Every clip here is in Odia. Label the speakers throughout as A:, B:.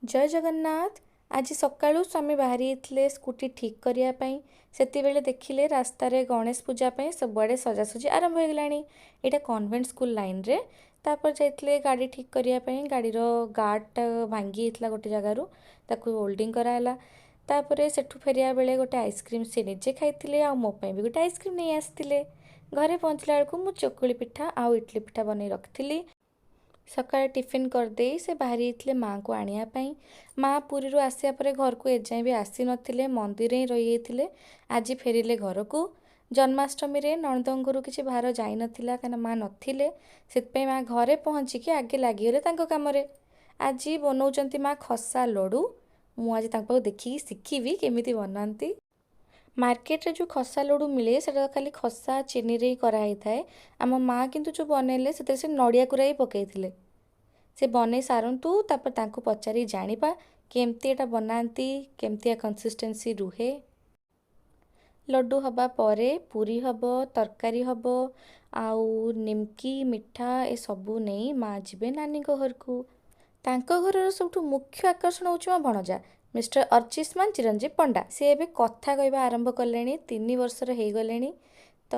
A: जय जगन्नाथ। आज सकाळू स्वामी बाहरी थे स्कूटी ठीक करने से देखिले रास्तार गणेश पूजा सबुआड़े सजासजी आरंभ हो गलानी। यहाँ कन्वेंट स्कूल लाइन रे तापर जाइए गाड़ी ठीक करने गाड़ीर गार्ड भांगी होता गोटे जगार ताकू होल्डिंग कराला। तापर सेठू फेरिया बेले गोटे आइसक्रीम से निजे खाई आ मो भी गोटे आइसक्रीम नहीं आसते। घरे पहुँचला बेलू मु चकुली पिठा आउ इडली पिठा बन रखी। सकाଳେ ଟିଫିନ୍ କରିଦେଇ ସେ ବାହାରି ଯାଇଥିଲେ ମାଆଙ୍କୁ ଆଣିବା ପାଇଁ। ମାଆ ପୁରୀରୁ ଆସିବା ପରେ ଘରକୁ ଏଯାଏଁ ବି ଆସିନଥିଲେ, ମନ୍ଦିରରେ ହିଁ ରହିଯାଇଥିଲେ। ଆଜି ଫେରିଲେ ଘରକୁ। ଜନ୍ମାଷ୍ଟମୀରେ ନଣନ୍ଦଙ୍କ ଘରୁ କିଛି ଭାର ଯାଇନଥିଲା କାହିଁକିନା ମାଆ ନଥିଲେ, ସେଥିପାଇଁ ମାଆ ଘରେ ପହଞ୍ଚିକି ଆଗେ ଲାଗିଗଲେ ତାଙ୍କ କାମରେ। ଆଜି ବନଉଛନ୍ତି ମାଆ ଖସା ଲଡ଼ୁ। ମୁଁ ଆଜି ତାଙ୍କ ପାଖକୁ ଦେଖିକି ଶିଖିବି କେମିତି ବନାନ୍ତି। ମାର୍କେଟରେ ଯେଉଁ ଖସା ଲଡ଼ୁ ମିଳେ ସେଟା ଖାଲି ଖସା ଚିନିରେ ହିଁ କରାହେଇଥାଏ। ଆମ ମାଆ କିନ୍ତୁ ଯେଉଁ ବନେଇଲେ ସେଥିରେ ସେ ନଡ଼ିଆ କୋରା ହିଁ ପକାଇଥିଲେ। ସେ ବନେଇ ସାରନ୍ତୁ ତାପରେ ତାଙ୍କୁ ପଚାରି ଜାଣିବା କେମିତି ଏଟା ବନାନ୍ତି, କେମିତିଆ କନସିଷ୍ଟେନ୍ସି ରୁହେ। ଲଡ଼ୁ ହେବା ପରେ ପୁରୀ ହେବ, ତରକାରୀ ହେବ, ଆଉ ନିମକି ମିଠା ଏସବୁ ନେଇ ମାଆ ଯିବେ ନାନୀଙ୍କ ଘରକୁ। ତାଙ୍କ ଘରର ସବୁଠୁ ମୁଖ୍ୟ ଆକର୍ଷଣ ହେଉଛି ମୋ ଭଣଜା ମିଷ୍ଟର ଅର୍ଚିଷ୍ମାନ ଚିରଞ୍ଜୀବ ପଣ୍ଡା। ସେ ଏବେ କଥା କହିବା ଆରମ୍ଭ କଲେଣି, 3 ବର୍ଷର ହେଇଗଲେଣି। ତ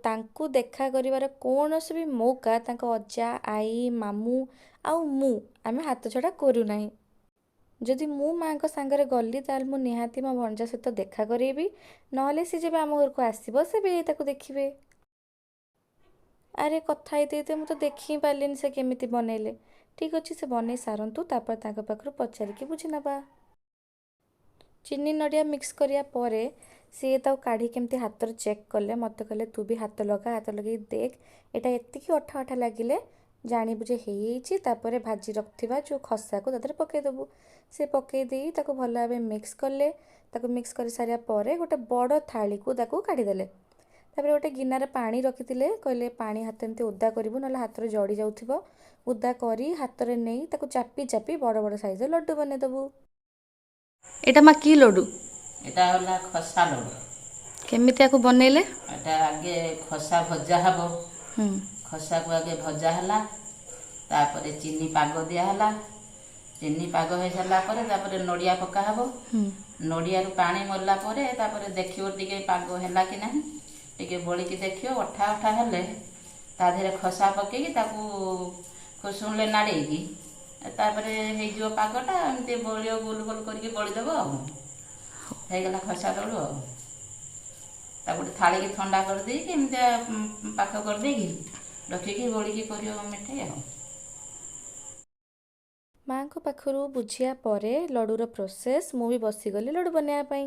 A: ତାଙ୍କୁ ଦେଖା କରିବାର କୌଣସି ବି ମୌକା ତାଙ୍କ ଅଜା, ଆଈ, ମାମୁଁ ଆଉ ମୁଁ ଆମେ ହାତ ଛଡ଼ା କରୁନାହିଁ। ଯଦି ମୁଁ ମାଆଙ୍କ ସାଙ୍ଗରେ ଗଲି ତାହେଲେ ମୁଁ ନିହାତି ମୋ ଭଣଜା ସହିତ ଦେଖା କରେଇବି, ନହେଲେ ସେ ଯେବେ ଆମ ଘରକୁ ଆସିବ ସେବେ ତାକୁ ଦେଖିବେ। ଆରେ କଥା ହେଇତେ ମୁଁ ତ ଦେଖି ହିଁ ପାରିଲିନି ସେ କେମିତି ବନେଇଲେ। ଠିକ୍ ଅଛି, ସେ ବନେଇ ସାରନ୍ତୁ ତାପରେ ତାଙ୍କ ପାଖରୁ ପଚାରିକି ବୁଝି ନେବା। ଚିନି ନଡ଼ିଆ ମିକ୍ସ କରିବା ପରେ ସିଏ ତାକୁ କାଢ଼ି କେମିତି ହାତରେ ଚେକ୍ କଲେ। ମୋତେ କହିଲେ ତୁ ବି ହାତ ଲଗା, ହାତ ଲଗେଇ ଦେଖ, ଏଇଟା ଏତିକି ଅଠା ଅଠା ଲାଗିଲେ ଜାଣିବୁ ଯେ ହେଇଯାଇଛି। ତାପରେ ଭାଜି ରଖିଥିବା ଯେଉଁ ଖସାକୁ ତା ଦେହରେ ପକାଇଦେବୁ। ସେ ପକାଇ ଦେଇ ତାକୁ ଭଲ ଭାବେ ମିକ୍ସ କଲେ। ତାକୁ ମିକ୍ସ କରିସାରିବା ପରେ ଗୋଟେ ବଡ଼ ଥାଳିକୁ ତାକୁ କାଢ଼ିଦେଲେ। ତାପରେ ଗୋଟେ ଗିନାରେ ପାଣି ରଖିଥିଲେ, କହିଲେ ପାଣି ହାତ ଏମିତି ଓଦା କରିବୁ ନହେଲେ ହାତରେ ଜଡ଼ି ଯାଉଥିବ। ଓଦା କରି ହାତରେ ନେଇ ତାକୁ ଚାପି ଚାପି ବଡ଼ ବଡ଼ ସାଇଜର ଲଡ଼ୁ ବନେଇଦେବୁ।
B: এটা মা কি লডু?
C: এটা ହେଲା ଖସା ଲଡ଼ୁ।
B: କେମିତି ଆକୁ ବନେଇଲେ?
C: ଏଟା ଆଗେ ଖସା ଭଜା ହେବ।
B: ହୁଁ
C: ଖସାକୁ ଆଗେ ଭଜା ହେଲା, ତାପରେ ଚିନି ପାଗ ଦିଆହେଲା। ଚିନି ପାଗ ହେଇସାରିଲା ପରେ ତାପରେ ନଡ଼ିଆ ପକା ହେବ। ନଡ଼ିଆରୁ ପାଣି ମରିଲା ପରେ ତାପରେ ଦେଖିବ ଟିକେ ପାଗ ହେଲା କି ନାହିଁ, ଟିକେ ବଳିକି ଦେଖିବ। ଅଠା ଅଠା ହେଲେ ତା ଦେହରେ ଖସା ପକେଇକି ତାକୁ ଖୁସୁଣରେ ନାଡ଼େଇକି ତାପରେ ହେଇଯିବ ପାଗଟା। ଏମିତି ବଳିବ, ଗୋଲ ଗୋଲ କରିକି ବଳିଦେବ ଆଉ ହେଇଗଲା ଖସା ଲଡ଼ୁ ଆଉ। ତାକୁ ଗୋଟେ ଥାଳିକି ଥଣ୍ଡା କରିଦେଇକି ଏମିତିଆ ପାଖ କରିଦେଇକି ରଖିକି ବଳିକି କରିବ ମିଠେଇ ଆଉ।
A: ମାଆଙ୍କ ପାଖରୁ ବୁଝିବା ପରେ ଲଡ଼ୁର ପ୍ରୋସେସ୍ ମୁଁ ବି ବସିଗଲି ଲଡ଼ୁ ବନେଇବା ପାଇଁ।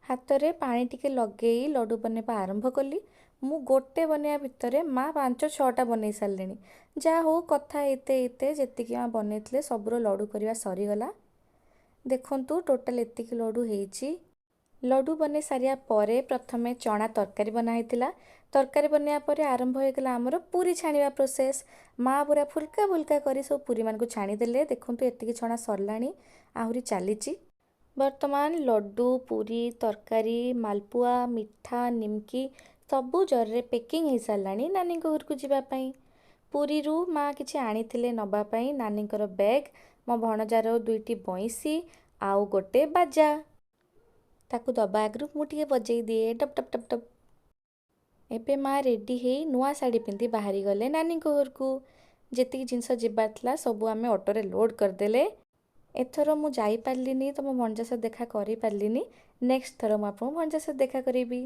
A: ହାତରେ ପାଣି ଟିକେ ଲଗେଇ ଲଡ଼ୁ ବନେଇବା ଆରମ୍ଭ କଲି। ମୁଁ ଗୋଟେ ବନେଇବା ଭିତରେ ମାଆ 5-6ଟା ବନେଇ ସାରିଲେଣି। ଯାହା ହଉ କଥା ଏତେ ଯେତିକି ମାଆ ବନେଇଥିଲେ ସବୁର ଲଡ଼ୁ କରିବା ସରିଗଲା। ଦେଖନ୍ତୁ ଟୋଟାଲ୍ ଏତିକି ଲଡ଼ୁ ହେଇଛି। ଲଡ଼ୁ ବନେଇ ସାରିବା ପରେ ପ୍ରଥମେ ଚଣା ତରକାରୀ ବନା ହେଇଥିଲା। ତରକାରୀ ବନେଇବା ପରେ ଆରମ୍ଭ ହୋଇଗଲା ଆମର ପୁରୀ ଛାଣିବା ପ୍ରୋସେସ୍। ମାଆ ପୁରା ଫୁଲକା ଫୁଲକା କରି ସବୁ ପୁରୀମାନଙ୍କୁ ଛାଣିଦେଲେ। ଦେଖନ୍ତୁ ଏତିକି ଛଣା ସରିଲାଣି, ଆହୁରି ଚାଲିଛି। ବର୍ତ୍ତମାନ ଲଡ଼ୁ, ପୁରୀ, ତରକାରୀ, ମାଲପୁଆ, ମିଠା, ନିମକି ସବୁ ଜରିରେ ପ୍ୟାକିଂ ହେଇସାରିଲାଣି ନାନୀଙ୍କ ଘରକୁ ଯିବା ପାଇଁ। ପୁରୀରୁ ମାଆ କିଛି ଆଣିଥିଲେ ନେବା ପାଇଁ, ନାନୀଙ୍କର ବ୍ୟାଗ୍, ମୋ ଭଣଜାର 2ଟି ବଇଁଶୀ ଆଉ ଗୋଟେ ବାଜା। ତାକୁ ଦେବା ଆଗରୁ ମୁଁ ଟିକେ ବଜେଇ ଦିଏ ଟପ୍ ଟପ୍ ଟପ୍ ଟପ୍। ଏବେ ମାଆ ରେଡ଼ି ହେଇ ନୂଆ ଶାଢ଼ୀ ପିନ୍ଧି ବାହାରି ଗଲେ ନାନୀଙ୍କ ଘରକୁ। ଯେତିକି ଜିନିଷ ଯିବାର ଥିଲା ସବୁ ଆମେ ଅଟୋରେ ଲୋଡ଼୍ କରିଦେଲେ। ଏଥର ମୁଁ ଯାଇପାରିଲିନି ତ ମୋ ଭଣଜା ସହିତ ଦେଖା କରିପାରିଲିନି। ନେକ୍ସଟ ଥର ମୁଁ ଆପଣଙ୍କୁ ଭଣଜା ସହିତ ଦେଖା କରିବି।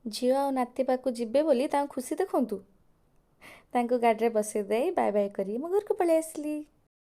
A: ଝିଅ ଆଉ ନାତି ପାଖକୁ ଯିବେ ବୋଲି ତାଙ୍କୁ ଖୁସି ଦେଖନ୍ତୁ। ତାଙ୍କୁ ଗାଡ଼ିରେ ବସେଇ ଦେଇ ବାଏ ବାଏ କରି ମୋ ଘରକୁ ପଳେଇ ଆସିଲି।